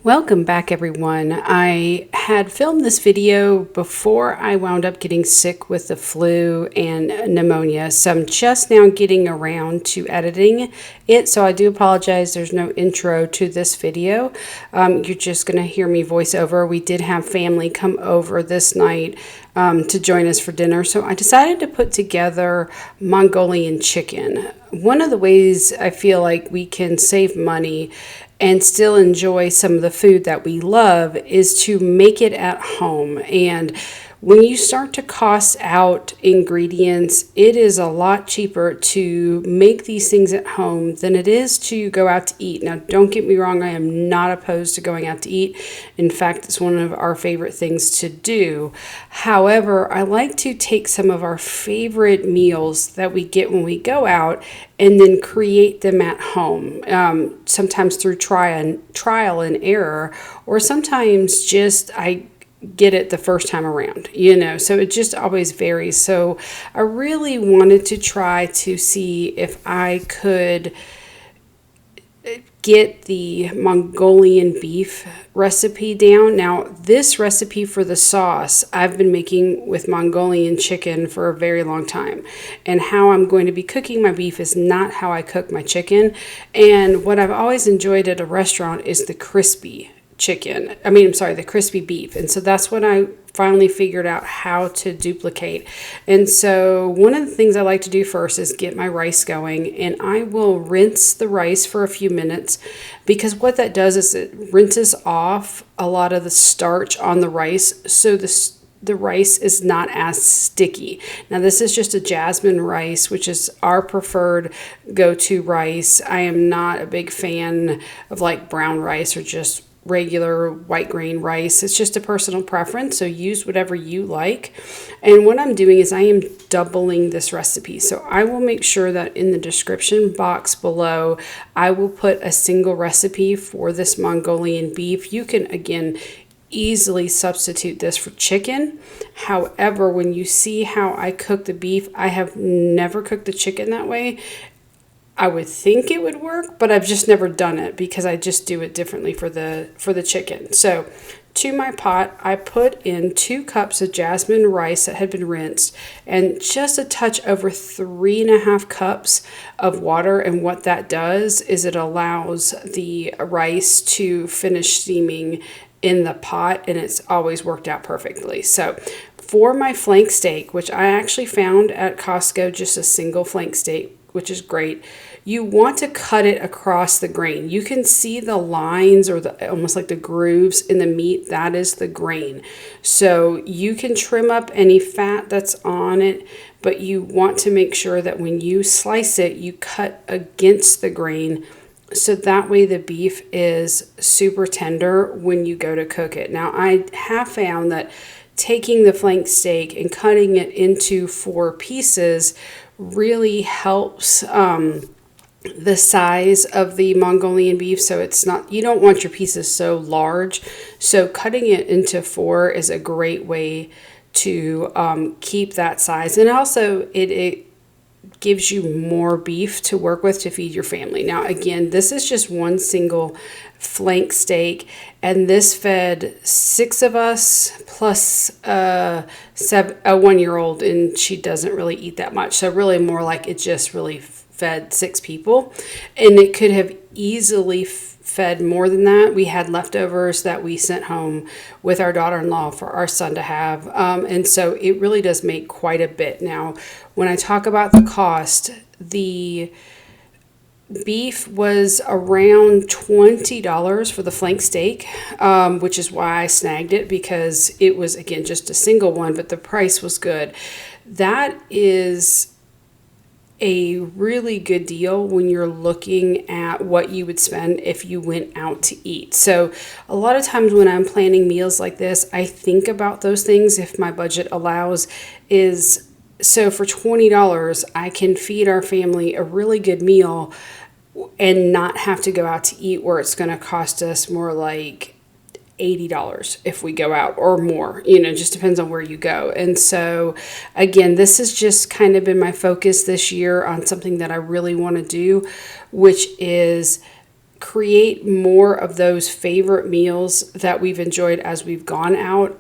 Welcome back, everyone. I had filmed this video before I wound up getting sick with the flu and pneumonia, so I'm just now getting around to editing it, so I do apologize. There's no intro to this video. You're just going to hear me voice over. We did have family come over this night to join us for dinner, so I decided to put together Mongolian chicken. One of the ways I feel like we can save money and still enjoy some of the food that we love is to make it at home. And when you start to cost out ingredients, it is a lot cheaper to make these things at home than it is to go out to eat. Now, don't get me wrong, I am not opposed to going out to eat. In fact, it's one of our favorite things to do. However, I like to take some of our favorite meals that we get when we go out and then create them at home, sometimes through trial and error, or sometimes just I get it the first time around, so it just always varies. So I really wanted to try to see if I could get the Mongolian beef recipe down. Now, this recipe for the sauce I've been making with Mongolian chicken for a very long time, and how I'm going to be cooking my beef is not how I cook my chicken. And what I've always enjoyed at a restaurant is the crispy the crispy beef. And so that's what I finally figured out how to duplicate. And so one of the things I like to do first is get my rice going, and I will rinse the rice for a few minutes, because what that does is it rinses off a lot of the starch on the rice, so the rice is not as sticky. Now, this is just a jasmine rice, which is our preferred go-to rice. I am not a big fan of like brown rice or just regular white grain rice. It's just a personal preference, so use whatever you like. And what I'm doing is I am doubling this recipe. So I will make sure that in the description box below, I will put a single recipe for this Mongolian beef. You can, again, easily substitute this for chicken. However, when you see how I cook the beef, I have never cooked the chicken that way. I would think it would work, but I've just never done it because I just do it differently for the chicken. So to my pot, I put in 2 cups of jasmine rice that had been rinsed, and just a touch over 3.5 cups of water. And what that does is it allows the rice to finish steaming in the pot, and it's always worked out perfectly. So for my flank steak, which I actually found at Costco, just a single flank steak, which is great, you want to cut it across the grain. You can see the lines, or almost like the grooves in the meat. That is the grain. So you can trim up any fat that's on it, but you want to make sure that when you slice it, you cut against the grain, so that way the beef is super tender when you go to cook it. Now, I have found that taking the flank steak and cutting it into 4 pieces really helps the size of the Mongolian beef. So it's not, you don't want your pieces so large. So cutting it into 4 is a great way to keep that size. And also it gives you more beef to work with to feed your family. Now, again, this is just one single flank steak, and this fed 6 of us plus a 1-year-old, and she doesn't really eat that much. So really more like it just really fed 6 people, and it could have easily fed more than that. We had leftovers that we sent home with our daughter-in-law for our son to have, and so it really does make quite a bit. Now, when I talk about the cost, the beef was around $20 for the flank steak, which is why I snagged it, because it was, again, just a single one, but the price was good. That is a really good deal when you're looking at what you would spend if you went out to eat. So a lot of times when I'm planning meals like this, I think about those things if my budget allows. So for $20, I can feed our family a really good meal and not have to go out to eat, where it's going to cost us more like $80 if we go out, or more, just depends on where you go. And so again, this has just kind of been my focus this year on something that I really want to do, which is create more of those favorite meals that we've enjoyed as we've gone out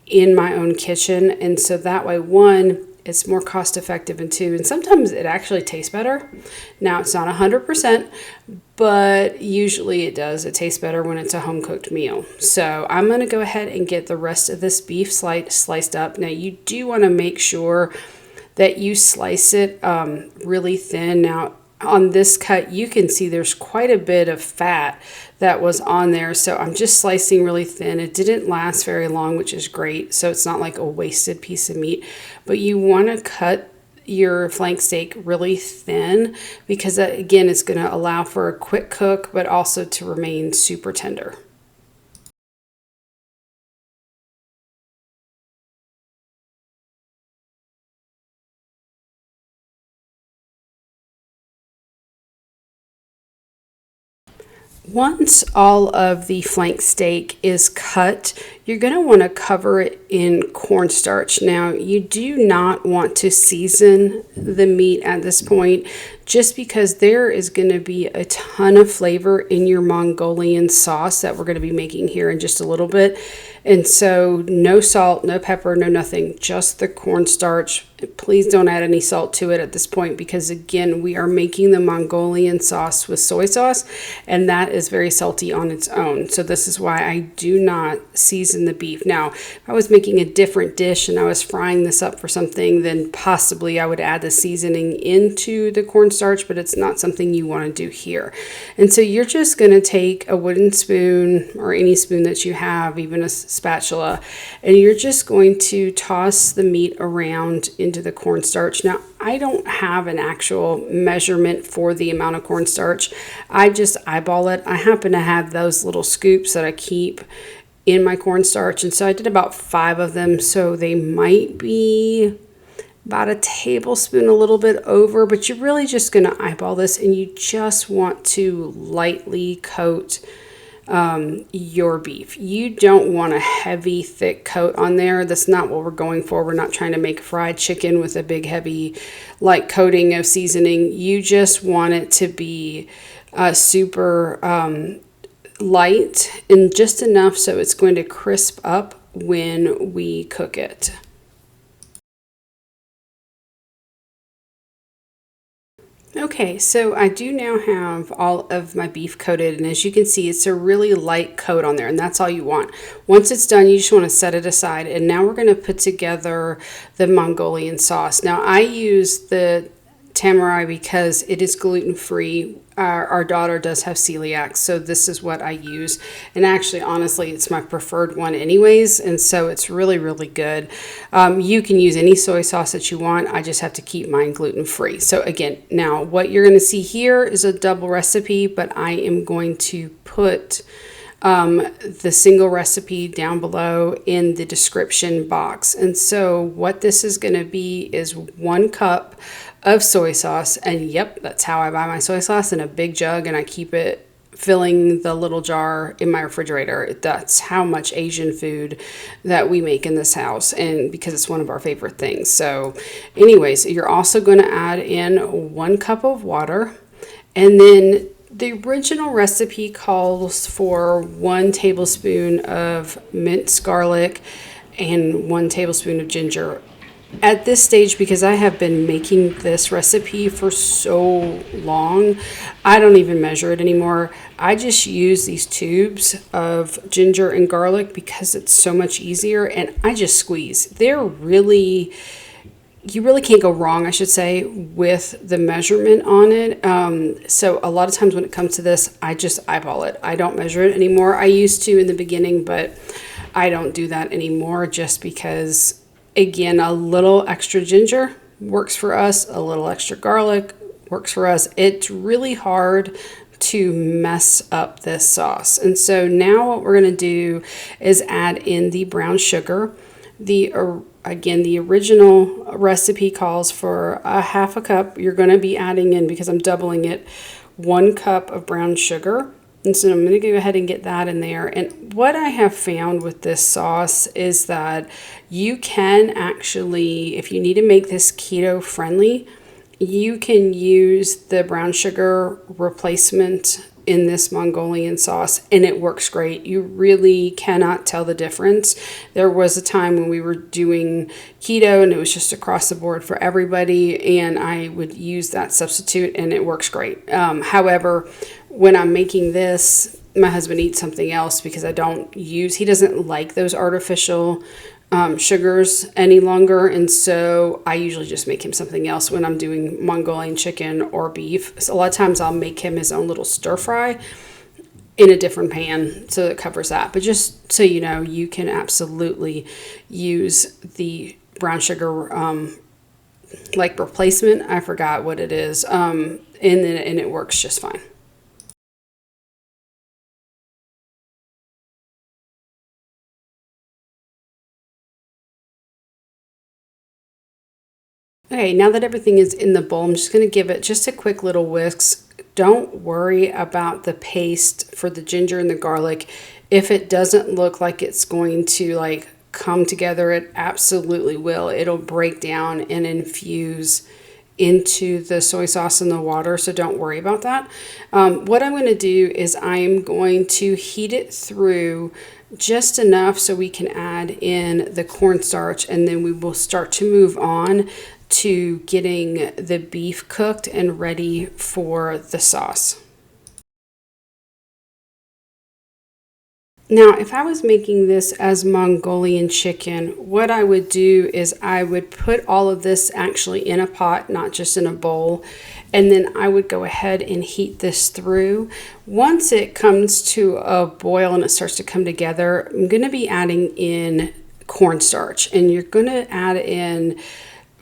in my own kitchen. And so that way, one, it's more cost effective, and two, and sometimes it actually tastes better. Now, it's not 100%, but usually it does. It tastes better when it's a home cooked meal. So I'm going to go ahead and get the rest of this beef sliced up. Now, you do want to make sure that you slice it really thin. Now, on this cut, you can see there's quite a bit of fat that was on there. So I'm just slicing really thin. It didn't last very long, which is great. So it's not like a wasted piece of meat. But you want to cut your flank steak really thin because that, again, is going to allow for a quick cook, but also to remain super tender. Once all of the flank steak is cut, you're going to want to cover it in cornstarch. Now, you do not want to season the meat at this point, just because there is going to be a ton of flavor in your Mongolian sauce that we're going to be making here in just a little bit. And so no salt, no pepper, no nothing, just the cornstarch. Please don't add any salt to it at this point because, again, we are making the Mongolian sauce with soy sauce, and that is very salty on its own. So this is why I do not season the beef. Now, if I was making a different dish and I was frying this up for something, then possibly I would add the seasoning into the cornstarch, but it's not something you want to do here. And so you're just going to take a wooden spoon or any spoon that you have, even a spatula, and you're just going to toss the meat around into the cornstarch. Now, I don't have an actual measurement for the amount of cornstarch. I just eyeball it. I happen to have those little scoops that I keep in my cornstarch, and so I did about 5 of them, so they might be about a tablespoon, a little bit over, but you're really just going to eyeball this, and you just want to lightly coat your beef. You don't want a heavy, thick coat on there. That's not what we're going for. We're not trying to make fried chicken with a big, heavy, light coating of seasoning. You just want it to be super light and just enough so it's going to crisp up when we cook it. Okay, so I do now have all of my beef coated, and as you can see, it's a really light coat on there, and that's all you want. Once it's done, you just want to set it aside, and now we're going to put together the Mongolian sauce. Now, I use the Tamarai because it is gluten-free. Our daughter does have celiac, so this is what I use. And actually, honestly, it's my preferred one anyways, and so it's really, really good. You can use any soy sauce that you want. I just have to keep mine gluten-free. So again, now what you're going to see here is a double recipe, but I am going to put the single recipe down below in the description box. And so what this is going to be is 1 cup of soy sauce, and yep, that's how I buy my soy sauce, in a big jug, and I keep it filling the little jar in my refrigerator. That's how much Asian food that we make in this house, and because it's one of our favorite things. So anyways, you're also going to add in 1 cup of water, and then the original recipe calls for 1 tablespoon of minced garlic and 1 tablespoon of ginger. At this stage, because I have been making this recipe for so long, I don't even measure it anymore. I just use these tubes of ginger and garlic because it's so much easier, and I just squeeze. You really can't go wrong, I should say, with the measurement on it. So a lot of times when it comes to this, I just eyeball it. I don't measure it anymore. I used to in the beginning, but I don't do that anymore just because, again, a little extra ginger works for us. A little extra garlic works for us. It's really hard to mess up this sauce. And so now what we're going to do is add in the brown sugar. Again, the original recipe calls for a 1/2 cup. You're going to be adding in, because I'm doubling it, 1 cup of brown sugar. And so I'm going to go ahead and get that in there. And what I have found with this sauce is that you can actually, if you need to make this keto friendly, you can use the brown sugar replacement in this Mongolian sauce, and it works great. You really cannot tell the difference. There was a time when we were doing keto and it was just across the board for everybody, and I would use that substitute and it works great. However, when I'm making this, my husband eats something else because he doesn't like those artificial sugars any longer, and so I usually just make him something else when I'm doing Mongolian chicken or beef. So a lot of times I'll make him his own little stir fry in a different pan so it covers that. But just so you know, you can absolutely use the brown sugar like replacement. I forgot what it is, and it works just fine. Okay, now that everything is in the bowl, I'm just going to give it just a quick little whisk. Don't worry about the paste for the ginger and the garlic. If it doesn't look like it's going to like come together, it absolutely will. It'll break down and infuse into the soy sauce and the water, so don't worry about that. What I'm going to do is I'm going to heat it through just enough so we can add in the cornstarch, and then we will start to move on to getting the beef cooked and ready for the sauce. Now, if I was making this as Mongolian chicken, what I would do is I would put all of this actually in a pot, not just in a bowl, and then I would go ahead and heat this through. Once it comes to a boil and it starts to come together, I'm going to be adding in cornstarch, and you're going to add in,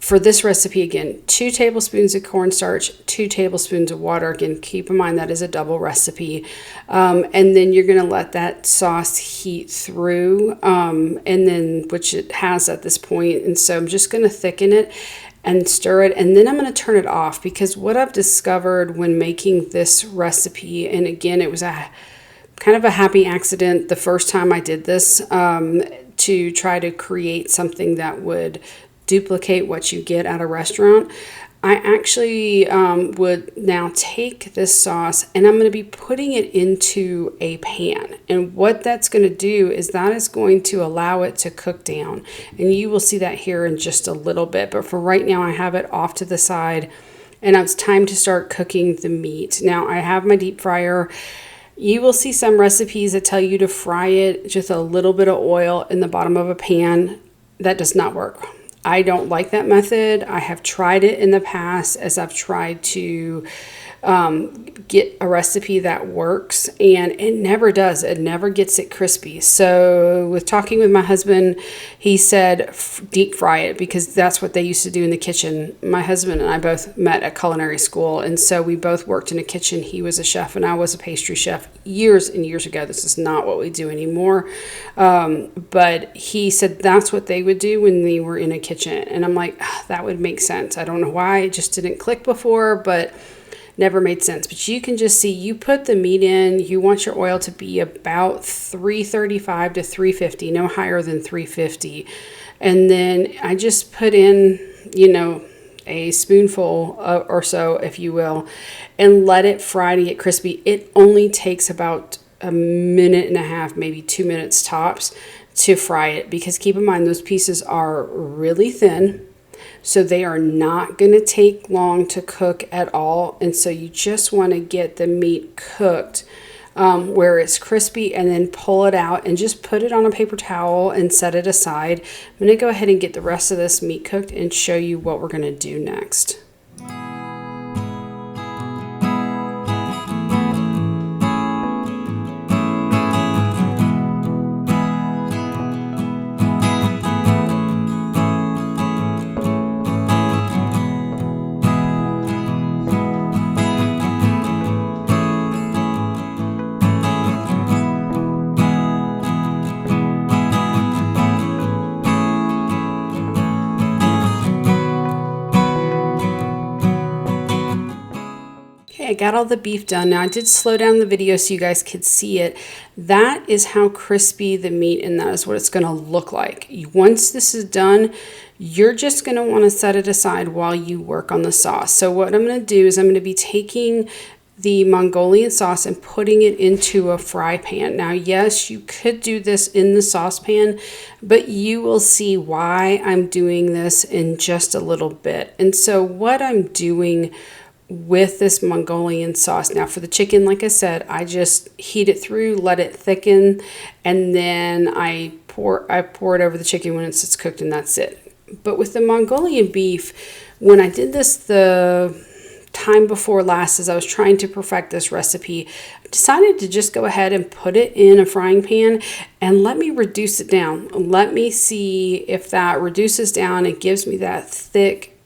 for this recipe, again, 2 tablespoons of cornstarch, 2 tablespoons of water. Again, keep in mind that is a double recipe. And then you're going to let that sauce heat through, and then, which it has at this point. And so I'm just going to thicken it and stir it. And then I'm going to turn it off, because what I've discovered when making this recipe, and again, it was a kind of a happy accident the first time I did this, to try to create something that would duplicate what you get at a restaurant. I actually would now take this sauce and I'm going to be putting it into a pan. And what that's going to do is that is going to allow it to cook down. And you will see that here in just a little bit. But for right now, I have it off to the side and it's time to start cooking the meat. Now, I have my deep fryer. You will see some recipes that tell you to fry it just a little bit of oil in the bottom of a pan. That does not work. I don't like that method. I have tried it in the past as I've tried to get a recipe that works, and it never does. It never gets it crispy. So with talking with my husband, he said deep fry it, because that's what they used to do in the kitchen. My husband and I both met at culinary school, and so we both worked in a kitchen. He was a chef and I was a pastry chef years and years ago. This is not what we do anymore. But he said that's what they would do when they were in a kitchen. And I'm like, that would make sense. I don't know why it just didn't click before, but never made sense. But you can just see, you put the meat in, you want your oil to be about 335 to 350, no higher than 350. And then I just put in, a spoonful or so, if you will, and let it fry to get crispy. It only takes about a minute and a half, maybe 2 minutes tops to fry it, because keep in mind those pieces are really thin. So they are not going to take long to cook at all. And so you just want to get the meat cooked where it's crispy, and then pull it out and just put it on a paper towel and set it aside. I'm going to go ahead and get the rest of this meat cooked and show you what we're going to do next. I got all the beef done. Now I did slow down the video so you guys could see it. That is how crispy the meat, and that is what it's going to look like. Once this is done, you're just going to want to set it aside while you work on the sauce. So what I'm going to do is I'm going to be taking the Mongolian sauce and putting it into a fry pan. Now, yes, you could do this in the saucepan, but you will see why I'm doing this in just a little bit. And so what I'm doing with this Mongolian sauce, now for the chicken, like I said, I just heat it through, let it thicken, and then I pour it over the chicken when it's cooked, and that's it. But with the Mongolian beef, when I did this the time before last, as I was trying to perfect this recipe, I decided to just go ahead and put it in a frying pan and let me reduce it down. Let me see if that reduces down and gives me that thick,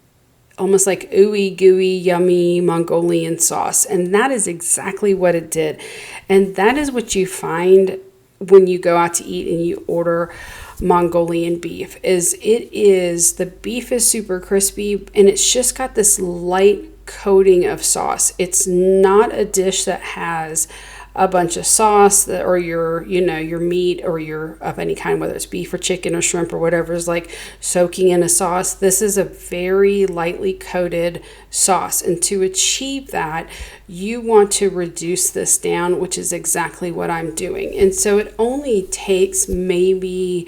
almost like ooey gooey yummy Mongolian sauce. And that is exactly what it did. And that is what you find when you go out to eat and you order Mongolian beef. The beef is super crispy, and it's just got this light coating of sauce. It's not a dish that has a bunch of sauce or your meat or your of any kind, whether it's beef or chicken or shrimp or whatever, is like soaking in a sauce. This is a very lightly coated sauce, and to achieve that, you want to reduce this down, which is exactly what I'm doing. And so it only takes maybe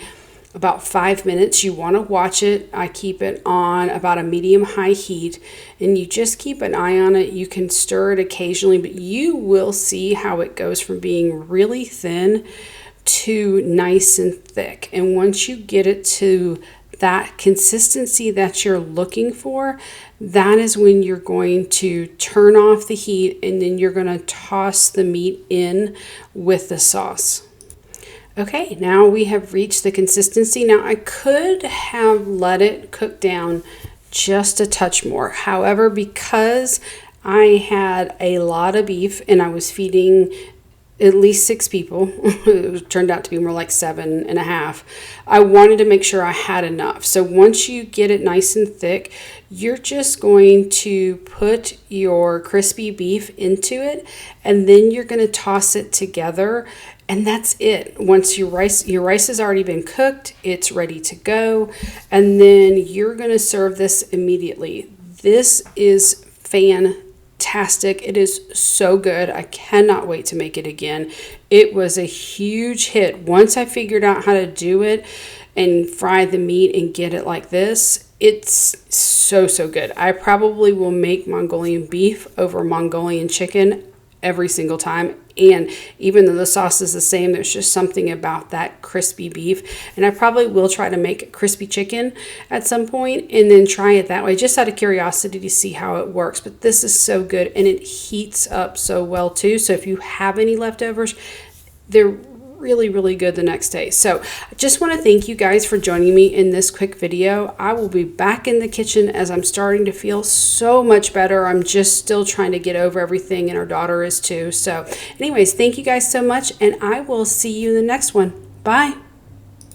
about 5 minutes. You want to watch it. I keep it on about a medium-high heat, and you just keep an eye on it. You can stir it occasionally, but you will see how it goes from being really thin to nice and thick. And once you get it to that consistency that you're looking for, that is when you're going to turn off the heat, and then you're going to toss the meat in with the sauce. Okay, now we have reached the consistency. Now I could have let it cook down just a touch more. However, because I had a lot of beef and I was feeding at least 6 people, it turned out to be more like 7.5, I wanted to make sure I had enough. So once you get it nice and thick, you're just going to put your crispy beef into it, and then you're going to toss it together. And that's it. Once your rice has already been cooked, it's ready to go. And then you're going to serve this immediately. This is fantastic. It is so good. I cannot wait to make it again. It was a huge hit. Once I figured out how to do it and fry the meat and get it like this, it's so good. I probably will make Mongolian beef over Mongolian chicken every single time. And even though the sauce is the same, there's just something about that crispy beef. And I probably will try to make crispy chicken at some point and then try it that way, just out of curiosity to see how it works. But this is so good, and it heats up so well too. So if you have any leftovers, they're really good the next day. So I just want to thank you guys for joining me in this quick video. I will be back in the kitchen as I'm starting to feel so much better. I'm just still trying to get over everything, and our daughter is too. So anyways, thank you guys so much, and I will see you in the next one. Bye.